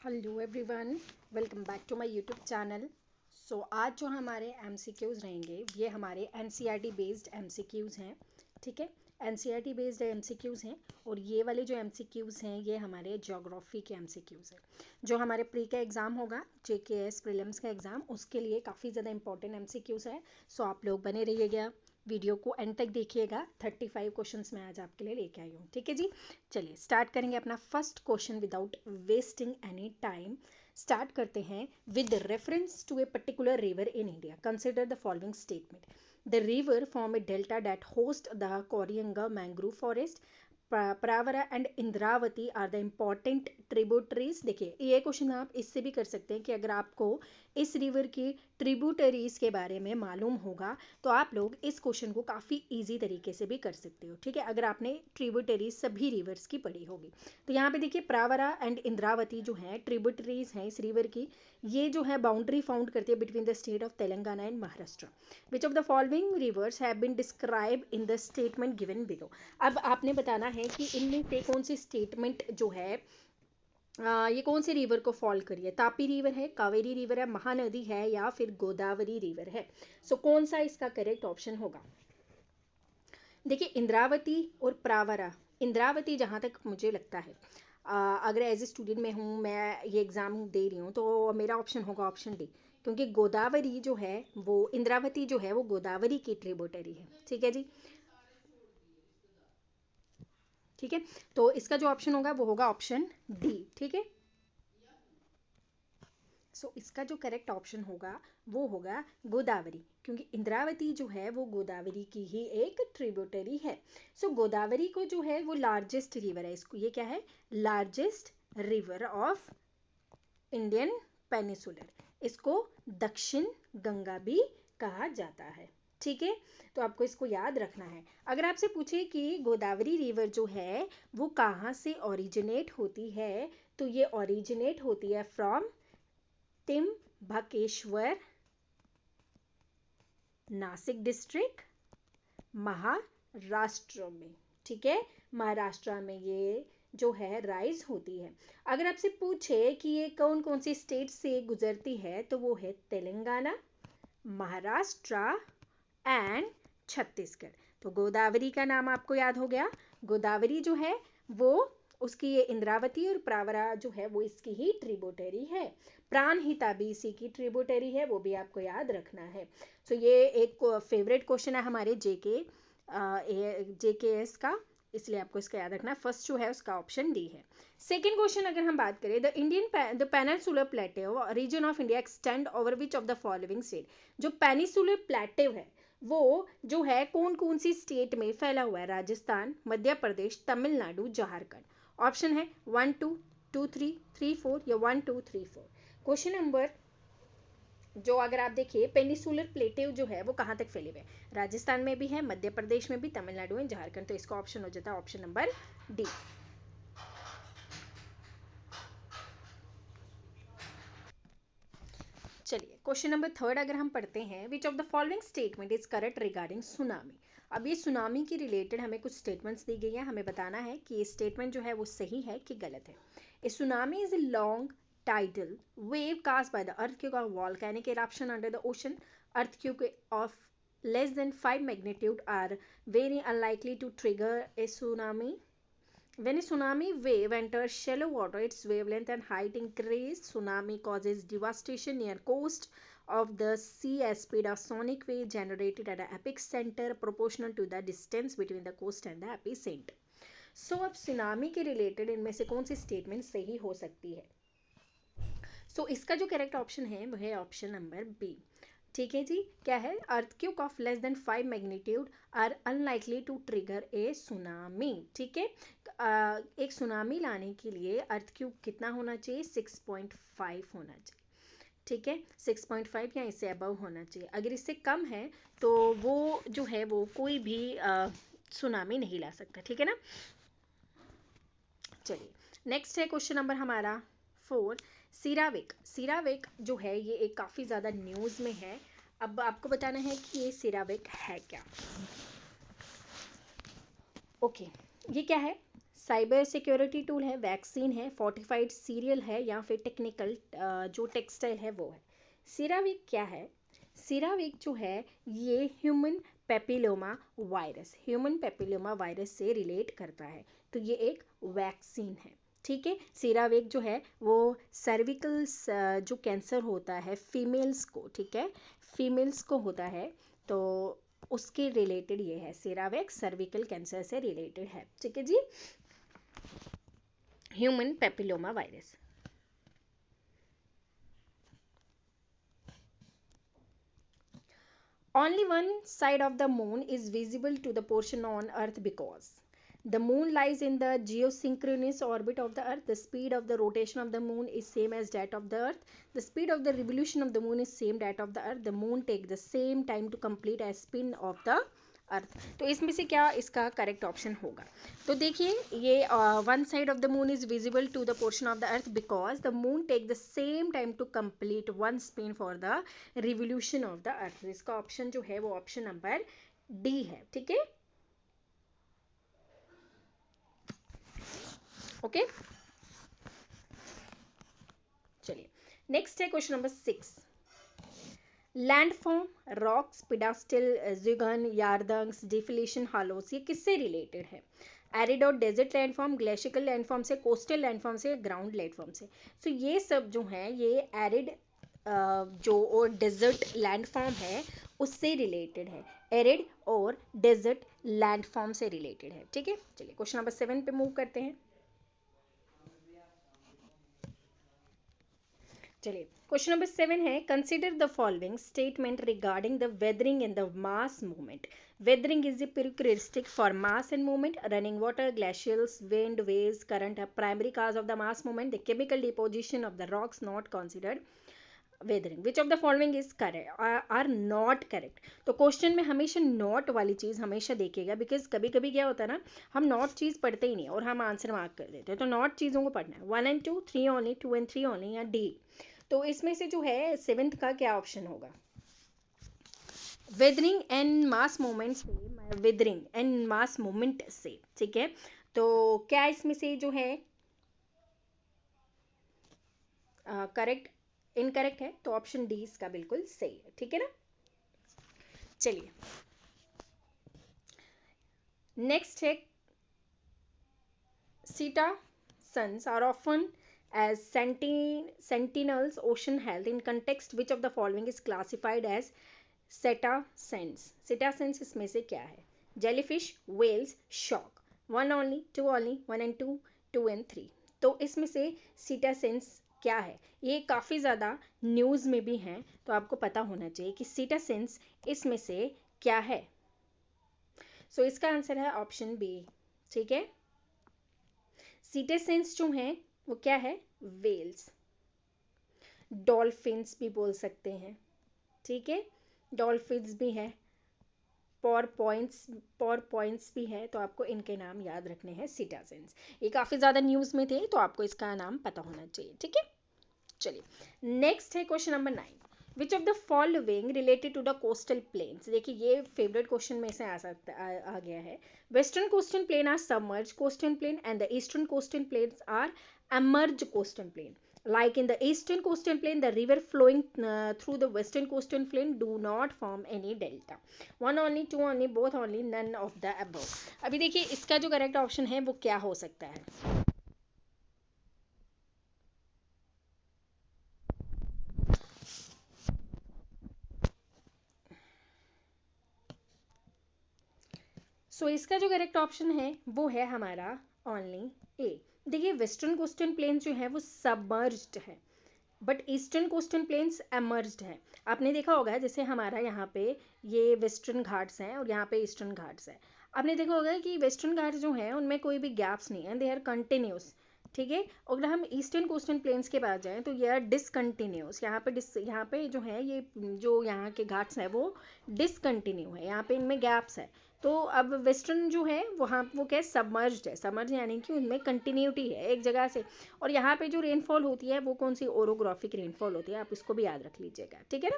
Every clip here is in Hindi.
Hello everyone, welcome back to my YouTube channel. आज जो हमारे एमसीक्यूज़ रहेंगे ये हमारे एनसीईआरटी बेस्ड एमसीक्यूज़ हैं। ठीक है, एनसीईआरटी बेस्ड एमसीक्यूज़ हैं और ये वाले जो एमसीक्यूज़ हैं ये हमारे ज्योग्राफी के एमसीक्यूज़ हैं। जो हमारे प्री का एग्ज़ाम होगा, जेकेएस प्रीलिम्स का एग्ज़ाम, उसके लिए काफ़ी ज़्यादा इंपॉर्टेंट एमसीक्यूज़ है। आप लोग बने रहिएगा, वीडियो को एंड तक देखिएगा। 35 क्वेश्चंस मैं आज आपके लिए लेके आई हूँ। ठीक है जी, चलिए स्टार्ट करेंगे अपना first question without wasting any time. Start करते हैं with reference to a particular river in India consider the following statement. The river form a delta that host the Coringa mangrove forest. Pravara and Indravati are the important tributaries. देखिए ये क्वेश्चन आप इससे भी कर सकते हैं कि अगर आपको इस रिवर की ट्रिब्यूटरीज के बारे में मालूम होगा तो आप लोग इस क्वेश्चन को काफ़ी इजी तरीके से भी कर सकते हो। ठीक है, अगर आपने ट्रिब्यूटरीज सभी रिवर्स की पढ़ी होगी तो यहाँ पे देखिए प्रावरा एंड इंद्रावती जो है ट्रिब्यूटरीज हैं इस रिवर की। ये जो है बाउंड्री फाउंड करती है between the state of Telangana and Maharashtra. Which of the following rivers have been describe in the statement given below. अब आपने बताना है कि इनमें से कौन सी स्टेटमेंट जो है ये कौन सी रिवर को फॉल करी है। तापी रिवर है, कावेरी रिवर है, महानदी है या फिर गोदावरी रिवर है। कौन सा इसका करेक्ट ऑप्शन होगा। देखिए इंद्रावती और प्रावरा, इंद्रावती जहाँ तक मुझे लगता है अगर एज ए स्टूडेंट में हूँ, मैं ये एग्ज़ाम दे रही हूँ तो मेरा ऑप्शन होगा ऑप्शन डी। क्योंकि गोदावरी जो है वो इंद्रावती जो है वो गोदावरी की ट्रिब्यूटरी है। ठीक है जी, ठीक है, तो इसका जो ऑप्शन होगा वो होगा ऑप्शन डी। ठीक है, इसका जो करेक्ट ऑप्शन होगा वो होगा गोदावरी, क्योंकि इंद्रावती जो है वो गोदावरी की ही एक ट्रिब्यूटरी है। गोदावरी को जो है वो लार्जेस्ट रिवर है, इसको ये क्या है, largest river of Indian peninsular. इसको दक्षिण गंगा भी कहा जाता है। ठीक है, तो आपको इसको याद रखना है। अगर आपसे पूछे कि गोदावरी रिवर जो है वो कहाँ से ओरिजिनेट होती है तो ये ओरिजिनेट होती है फ्रॉम त्र्यंबकेश्वर, नासिक डिस्ट्रिक्ट, महाराष्ट्र में। ठीक है, महाराष्ट्र में ये जो है राइज होती है। अगर आपसे पूछे कि ये कौन कौन सी स्टेट से गुजरती है तो वो है तेलंगाना, महाराष्ट्र एंड छत्तीसगढ़। तो गोदावरी का नाम आपको याद हो गया। गोदावरी जो है वो उसकी ये इंद्रावती और प्रावरा जो है वो इसकी ही ट्रिब्यूटरी है। प्राणहिता भी इसी की ट्रिब्यूटरी है, वो भी आपको याद रखना है। ये एक फेवरेट क्वेश्चन है हमारे जेकेएस का, इसलिए आपको इसका याद रखना। फर्स्ट जो है उसका ऑप्शन डी है। सेकेंड क्वेश्चन अगर हम बात करें, the peninsular plateau region of India extend over which of the following state. जो पेनिनसुलर प्लेटेव है वो जो है कौन कौन सी स्टेट में फैला हुआ है, राजस्थान, मध्य प्रदेश, तमिलनाडु, झारखंड। ऑप्शन है 1 2 2 3 3 4 या 1 2 3 4। क्वेश्चन नंबर जो अगर आप देखिए पेनिसुलर प्लेटेव जो है वो कहाँ तक फैले हुए हैं, राजस्थान में भी है, मध्य प्रदेश में भी, तमिलनाडु में, झारखंड। तो इसका ऑप्शन हो जाता है ऑप्शन नंबर डी। चलिए क्वेश्चन नंबर थर्ड अगर हम पढ़ते हैं, विच of the following statement is correct regarding tsunami. अब ये सुनामी की रिलेटेड हमें कुछ स्टेटमेंट्स दी गई हैं, हमें बताना है कि ये स्टेटमेंट जो है वो सही है कि गलत है। A tsunami is a long tidal wave caused by the earthquake or volcanic eruption under the ocean. Earthquake of less than 5 magnitude are very unlikely to trigger a tsunami. When a tsunami wave enters shallow water, its wavelength and height increase. Tsunami causes devastation near coast of the sea as speed of sonic wave generated at the epicenter proportional to the distance between the coast and the epicenter. अब सुनामी के रिलेटेड इनमें से कौन सी स्टेटमेंट सही हो सकती है। इसका जो करेक्ट ऑप्शन है वो है ऑप्शन नंबर बी। ठीक है जी, क्या है, earthquake of less than 5 magnitude are unlikely to trigger a tsunami. ठीक है, एक सुनामी लाने के लिए अर्थक्वेक कितना होना चाहिए, 6.5 होना चाहिए। ठीक है, 6.5 या इससे अबव होना चाहिए। अगर इससे कम है तो वो जो है वो कोई भी सुनामी नहीं ला सकता। ठीक है ना। चलिए नेक्स्ट है क्वेश्चन नंबर हमारा 4। सिराविक, सिराविक जो है ये एक काफ़ी ज़्यादा न्यूज़ में है। अब आपको बताना है कि ये सिराविक है क्या। ओके, ये क्या है, साइबर सिक्योरिटी टूल है, वैक्सीन है, फोर्टिफाइड सीरियल है, या फिर टेक्निकल जो टेक्सटाइल है वो है। सीरावीक क्या है? सीरावीक जो है ये ह्यूमन पेपिलोमा वायरस से रिलेट करता है, तो ये एक वैक्सीन है। ठीक है, सीरावेक जो है वो सर्विकल जो कैंसर होता है फीमेल्स को, ठीक है, फीमेल्स को होता है, तो उसके रिलेटेड ये है। सीरावेक सर्विकल कैंसर से रिलेटेड है। ठीक है जी, human papilloma virus. Only one side of the moon is visible to the portion on Earth because the moon lies in the geosynchronous orbit of the Earth. The speed of the rotation of the moon is same as that of the Earth. The speed of the revolution of the moon is same that of the Earth. The moon take the same time to complete as spin of the अर्थ। तो इसमें से क्या इसका करेक्ट ऑप्शन होगा? तो देखिए ये one side of the moon is visible to the portion of the earth because the moon take the same time to complete one spin for the revolution of the earth. इसका ऑप्शन जो है वो ऑप्शन नंबर डी है। ठीक है, ओके, चलिए नेक्स्ट है question number 6। Landform, rocks, pedestal, zeugen, yardangs, deflation, hollows, ये किससे रिलेटेड है? एरिड और डेजर्ट लैंडफॉर्म, ग्लेशिकल लैंडफॉर्म से, कोस्टल लैंडफॉर्म से, ग्राउंड लैंडफॉर्म से। सो ये सब जो हैं ये एरिड जो और डेजर्ट लैंडफॉर्म है उससे रिलेटेड है, एरिड और डेजर्ट लैंडफॉर्म से रिलेटेड है। ठीक है, चलिए क्वेश्चन नंबर 7 पे मूव करते हैं। चलिए क्वेश्चन नंबर 7 है, consider the following statement regarding the weathering in the mass movement. Weathering is a characteristic for mass and movement. Running water, glaciers, wind, waves, current are primary cause of the mass movement. The chemical deposition of the rocks not considered weathering. Which of the following is correct? Are not correct. तो क्वेश्चन में हमेशा नॉट वाली चीज़ हमेशा देखेगा, बिकॉज कभी कभी क्या होता है ना, हम नॉट चीज़ पढ़ते ही नहीं और हम आंसर मार्क कर देते हैं। तो नॉट चीज़ों को पढ़ना है, 1 and 2, 3 only, 2 and 3 only, या डी। तो इसमें से जो है 7th का क्या ऑप्शन होगा? वेदरिंग एंड मास मूवमेंट से, वेदरिंग एंड मास मूवमेंट से, ठीक है, तो क्या इसमें से जो है करेक्ट इनकरेक्ट है? तो ऑप्शन डी इसका बिल्कुल सही है। ठीक है ना, चलिए नेक्स्ट है, cetaceans are often as sentinels ocean health in context which of the following is classified as cetaceans? cetaceans इसमें से क्या है? jellyfish, whales, shark, 1 only, 2 only, 1 and 2, 2 and 3। तो इसमें से cetaceans क्या है? ये काफ़ी ज़्यादा न्यूज़ में भी हैं, तो आपको पता होना चाहिए कि cetaceans इसमें से क्या है। सो इसका आंसर है ऑप्शन बी। ठीक है, cetaceans जो हैं वो क्या है? वेल्स, डॉल्फिन्स भी बोल सकते हैं। ठीक है, डॉल्फिन्स भी है, पॉइंट्स भी है, तो आपको इनके नाम याद रखने हैं, सीटासेंस। ये काफ़ी ज़्यादा न्यूज़ में थे, तो आपको इसका नाम पता होना चाहिए। ठीक है, चलिए नेक्स्ट है question number 9। Which of the following related to the coastal plains? देखिए ये फेवरेट क्वेश्चन में से आ गया है। Western coastal plain are submerge coastal plain and the eastern coastal plains are emerged coastal plain. Like in the eastern coastal plain, the river flowing through the western coastal plain do not form any delta. 1 only, 2 only, both only, none of the above. अभी देखिए इसका जो करेक्ट ऑप्शन है वो क्या हो सकता है? सो इसका जो करेक्ट ऑप्शन है वो है हमारा ओनली ए। देखिए वेस्टर्न कोस्टल प्लेन जो है वो सबमर्ज्ड है, but eastern coastal planes emerged है। आपने देखा होगा जैसे हमारा यहाँ पे ये वेस्टर्न घाट्स हैं और यहाँ पे ईस्टर्न घाट्स हैं। आपने देखा होगा कि वेस्टर्न घाट्स जो हैं उनमें कोई भी गैप्स नहीं है, दे आर कंटिन्यूस। ठीक है, और अगर हम ईस्टर्न कोस्टल प्लेन्स के पास जाएं तो ये आर डिसकंटिन्यूस। यहाँ पे जो है ये जो यहाँ के घाट्स हैं वो डिसकंटिन्यू है, यहाँ पे इनमें गैप्स है। तो अब वेस्टर्न जो है वहाँ वो क्या है? सबमर्ज्ड है। सबमर्ज यानी कि उनमें कंटिन्यूटी है एक जगह से। और यहाँ पे जो रेनफॉल होती है वो कौन सी? ओरोग्राफिक रेनफॉल होती है, आप इसको भी याद रख लीजिएगा। ठीक है ना,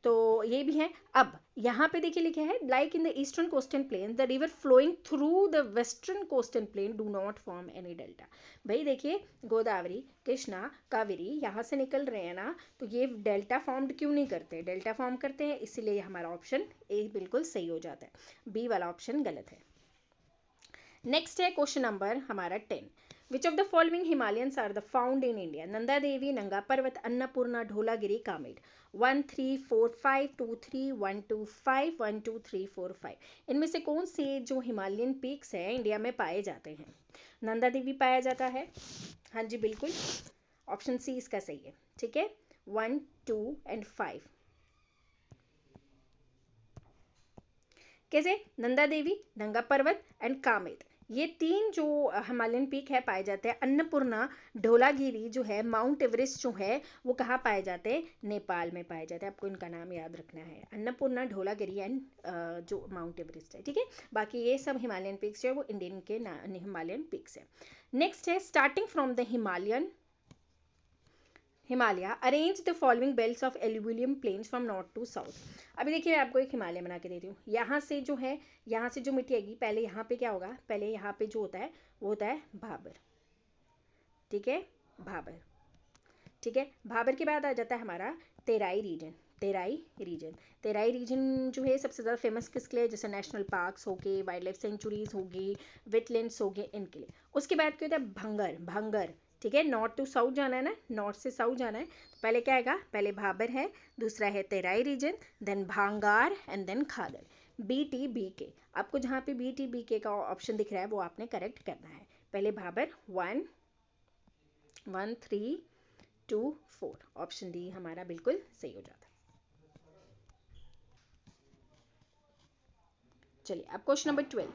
तो ये भी है। अब यहाँ पे देखिए लिखा है like in the eastern coastal plain the river flowing through the western coastal plain do not form any delta. भाई देखिए गोदावरी कृष्णा कावेरी यहाँ से निकल रहे हैं ना, तो ये डेल्टा फॉर्म्ड क्यों नहीं करते? डेल्टा फॉर्म करते हैं, इसीलिए हमारा ऑप्शन ए बिल्कुल सही हो जाता है, बी वाला ऑप्शन गलत है। नेक्स्ट है क्वेश्चन नंबर हमारा 10। Which of the following Himalayans are the found in India? Nanda Devi, Nanga Parbat, Annapurna, ढोलागिरी, Kamet. 1 3 4 5 2 3 1 2 5 1 2 3 4 5। इनमें से कौन से जो हिमालयन पीक्स हैं इंडिया में पाए जाते हैं? नंदा देवी पाया जाता है, हाँ जी बिल्कुल, ऑप्शन सी इसका सही है। ठीक है, 1 2 एंड 5। कैसे? नंदा देवी, नंगा पर्वत एंड कामेट, ये तीन जो हिमालयन पीक है पाए जाते हैं। अन्नपूर्णा, ढोलागिरी जो है, माउंट एवरेस्ट जो है, वो कहाँ पाए जाते हैं? नेपाल में पाए जाते हैं। आपको इनका नाम याद रखना है, अन्नपूर्णा, ढोलागिरी एंड जो माउंट एवरेस्ट है। ठीक है, बाकी ये सब हिमालयन पीक्स जो है वो इंडियन के हिमालयन पीक्स है। नेक्स्ट है starting from the Himalaya arrange the following belts of alluvium plains from north to south. अभी देखिए मैं आपको एक हिमालय बना के देती हूँ। यहाँ से जो है, यहाँ से जो मिट्टी आएगी, पहले यहाँ पे क्या होगा? पहले यहाँ पे जो होता है वो होता है भाबर। ठीक है, भाबर। ठीक है, भाबर के बाद आ जाता है हमारा तेराई रीजन। तेराई रीजन जो है सबसे ज़्यादा फेमस किसके लिए? जैसे नेशनल पार्क्स हो गए, वाइल्ड लाइफ सेंचुरीज हो गई, वेटलैंड्स हो गए, इनके लिए। उसके बाद क्या होता है? भंगर। ठीक है, नॉर्थ टू साउथ जाना है ना, नॉर्थ से साउथ जाना है, तो पहले क्या आएगा? पहले भाबर है, दूसरा है Terai region, then Bhangar and then Khadar. BTBK, आपको जहाँ पे BTBK का ऑप्शन दिख रहा है वो आपने करेक्ट करना है। पहले भाबर 1 1 3 2 4, ऑप्शन डी हमारा बिल्कुल सही हो जाता है। चलिए अब क्वेश्चन नंबर 12।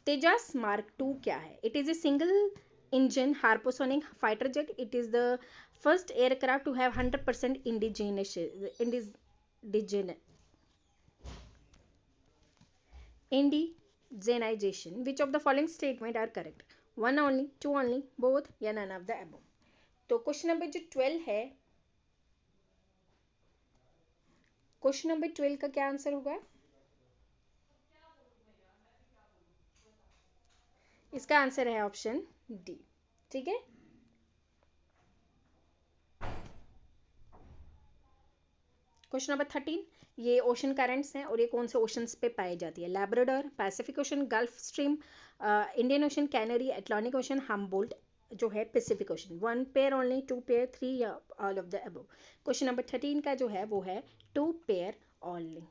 तेजस मार्क 2 क्या है? It is a single engine hypersonic fighter jet. It is the first aircraft to have 100% indigenization. Which of the following statement are correct? One only, two only, both, या none of the above? तो क्वेश्चन नंबर जो 12 है, क्वेश्चन नंबर 12 का क्या आंसर होगा? इसका आंसर है ऑप्शन डी। ठीक है, क्वेश्चन नंबर 13। ये ओशन करंट्स हैं और ये कौन से ओशंस पे पाई जाती है? Labrador, Pacific ocean, gulf stream, Indian ocean, canary, Atlantic ocean, Humboldt जो है Pacific ocean. 1 pair only, 2 pair, 3 या all of the above? Question number 13 का जो है वो है 2 पेयर ओनली।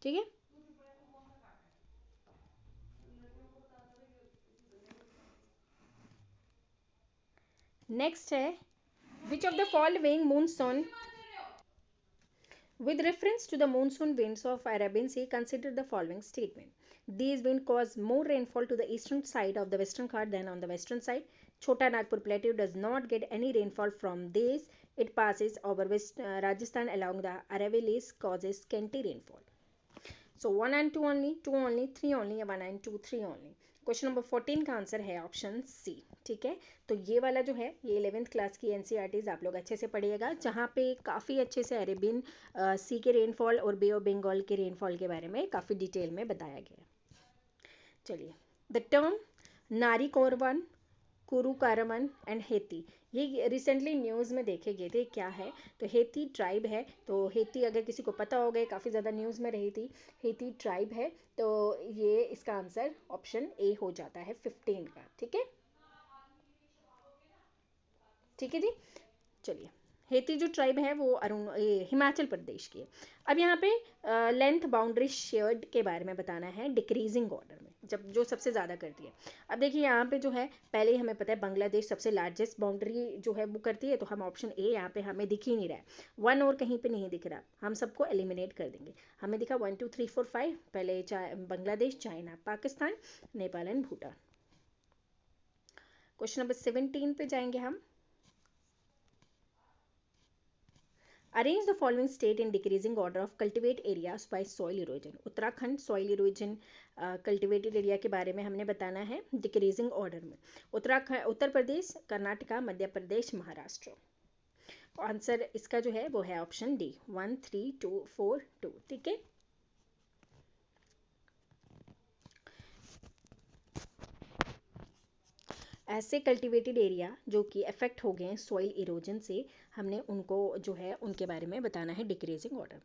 ठीक है, नेक्स्ट है विच of the following monsoon with reference to the monsoon winds of Arabian Sea, consider the following statement. These winds cause more rainfall to the eastern side of the Western Ghat than on the western side. Chota Nagpur Plateau does not get any rainfall from this. It passes over Rajasthan along the Aravallis, causes scanty rainfall. So 1 and 2 only, 2 only, 3 only, 1 and 2, 3 only. Question number 14 का आंसर है ऑप्शन सी। ठीक है, तो ये वाला जो है ये 11th क्लास की एनसीईआरटीज आप लोग अच्छे से पढ़िएगा, जहाँ पे काफ़ी अच्छे से अरेबियन सी के रेनफॉल और बे ऑफ बंगाल के रेनफॉल के बारे में काफ़ी डिटेल में बताया गया है। चलिए, द टर्म नारी कोरवन, कुरु कारमन एंड हेती, ये रिसेंटली न्यूज़ में देखे गए थे। क्या है? तो हेती ट्राइब है। तो हेती अगर किसी को पता हो गए, काफ़ी ज़्यादा न्यूज़ में रही थी। हेती ट्राइब है, तो ये इसका आंसर ऑप्शन ए हो जाता है 15 का। ठीक है, ठीक है जी। चलिए, हेती जो ट्राइब है वो हिमाचल प्रदेश की है। अब यहाँ पे लेंथ बाउंड्री शेयर्ड के बारे में बताना है डिक्रीजिंग ऑर्डर में, जब जो सबसे ज़्यादा करती है। अब देखिए यहाँ पे जो है पहले ही हमें पता है बांग्लादेश सबसे लार्जेस्ट बाउंड्री जो है वो करती है, तो हम ऑप्शन ए यहाँ पे हमें दिख ही नहीं रहा है। 1 और कहीं पे नहीं दिख रहा, हम सबको एलिमिनेट कर देंगे। हमें दिखा 1 2 3 4 5, पहले Bangladesh, China, Pakistan, Nepal and Bhutan. Question number 17 पे जाएंगे हम। Arrange the following state in decreasing order of cultivate areas by soil erosion. Uttarakhand soil erosion cultivated area के बारे में हमने बताना है decreasing order में। उत्तराखंड, उत्तर प्रदेश, कर्नाटका, मध्य प्रदेश, महाराष्ट्र। आंसर इसका जो है वो है ऑप्शन डी, 1 3 2 4 2, ठीक है। ऐसे कल्टिवेटेड एरिया जो कि अफेक्ट हो गए हैं सॉइल इरोजन से, हमने उनको जो है उनके बारे में बताना है डिक्रीजिंग ऑर्डर में।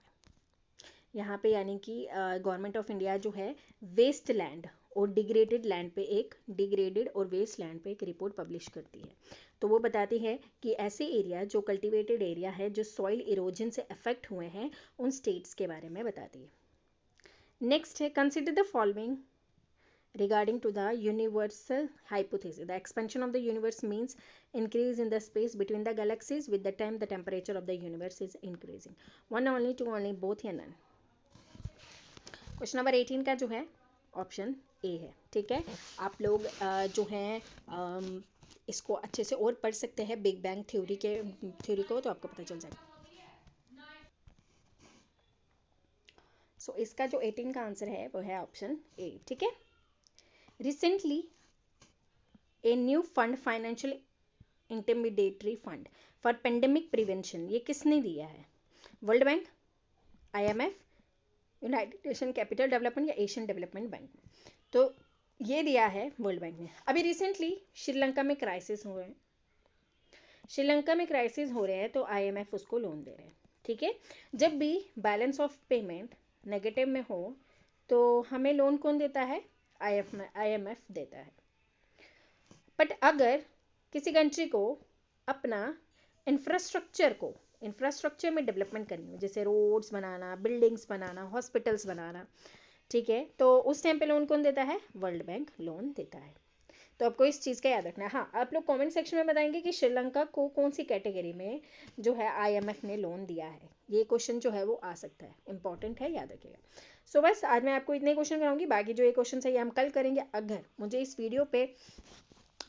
यहाँ पे यानी कि गवर्नमेंट ऑफ इंडिया जो है वेस्ट लैंड और डिग्रेडेड लैंड पे एक डिग्रेडेड और वेस्ट लैंड पे एक रिपोर्ट पब्लिश करती है। तो वो बताती है कि ऐसे एरिया जो कल्टिवेटेड एरिया है जो सॉइल इरोजन से अफेक्ट हुए हैं उन स्टेट्स के बारे में बताती है। नेक्स्ट है consider the following regarding to the universal hypothesis. The expansion of the universe means increase in the space between the galaxies with the time the temperature of the universe is increasing. One only, two only, both या none. क्वेश्चन नंबर 18 का जो है ऑप्शन ए है, ठीक है। आप लोग जो हैं इसको अच्छे से और पढ़ सकते हैं बिग बैंग थ्योरी को, तो आपको पता चल जाएगा। सो इसका जो 18 का आंसर है वो है ऑप्शन ए, ठीक है। Recently, a new fund, financial intermediary fund for pandemic prevention, ये किसने दिया है? World bank, IMF, United nation capital development या एशियन डेवलपमेंट बैंक? तो ये दिया है वर्ल्ड बैंक ने। अभी रिसेंटली श्रीलंका में क्राइसिस हो रहे हैं, श्रीलंका में क्राइसिस हो रहे हैं तो IMF उसको लोन दे रहे हैं, ठीक है। जब भी बैलेंस ऑफ पेमेंट नेगेटिव में हो तो हमें लोन कौन देता है? IMF देता है। बट अगर किसी कंट्री को अपना इंफ्रास्ट्रक्चर में डेवलपमेंट करनी हो, जैसे रोड्स बनाना, बिल्डिंग्स बनाना, हॉस्पिटल्स बनाना, ठीक है, तो उस टाइम पे लोन कौन देता है? वर्ल्ड बैंक लोन देता है। तो आपको इस चीज़ का याद रखना है। हाँ, आप लोग कमेंट सेक्शन में बताएंगे कि श्रीलंका को कौन सी कैटेगरी में जो है IMF ने लोन दिया है। ये क्वेश्चन जो है वो आ सकता है, इंपॉर्टेंट है, याद रखिएगा। सो बस आज मैं आपको इतने क्वेश्चन कराऊंगी, बाकी जो ये क्वेश्चन है ये हम कल करेंगे। अगर मुझे इस वीडियो पे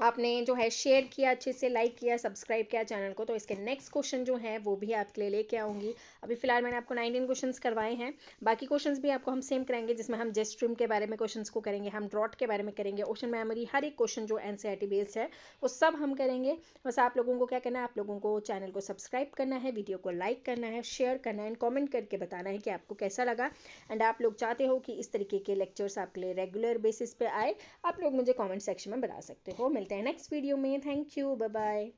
आपने जो है शेयर किया, अच्छे से लाइक किया, सब्सक्राइब किया चैनल को, तो इसके नेक्स्ट क्वेश्चन जो है वो भी आपके लिए लेके आऊँगी। अभी फिलहाल मैंने आपको 19 क्वेश्चंस करवाए हैं, बाकी क्वेश्चंस भी आपको हम सेम कराएंगे, जिसमें हम जेट स्ट्रीम के बारे में क्वेश्चंस को करेंगे, हम ड्रॉट के बारे में करेंगे, ओशन मेमोरी, हर एक क्वेश्चन जो NCERT बेस्ड है वो सब हम करेंगे। बस आप लोगों को क्या करना है, आप लोगों को चैनल को सब्सक्राइब करना है, वीडियो को लाइक करना है, शेयर करना है एंड कॉमेंट करके बताना है कि आपको कैसा लगा। एंड आप लोग चाहते हो कि इस तरीके के लेक्चर्स आपके लिए रेगुलर बेसिस पे आए, आप लोग मुझे कॉमेंट सेक्शन में बता सकते हो। मिलते हैं नेक्स्ट वीडियो में। Thank you, bye bye.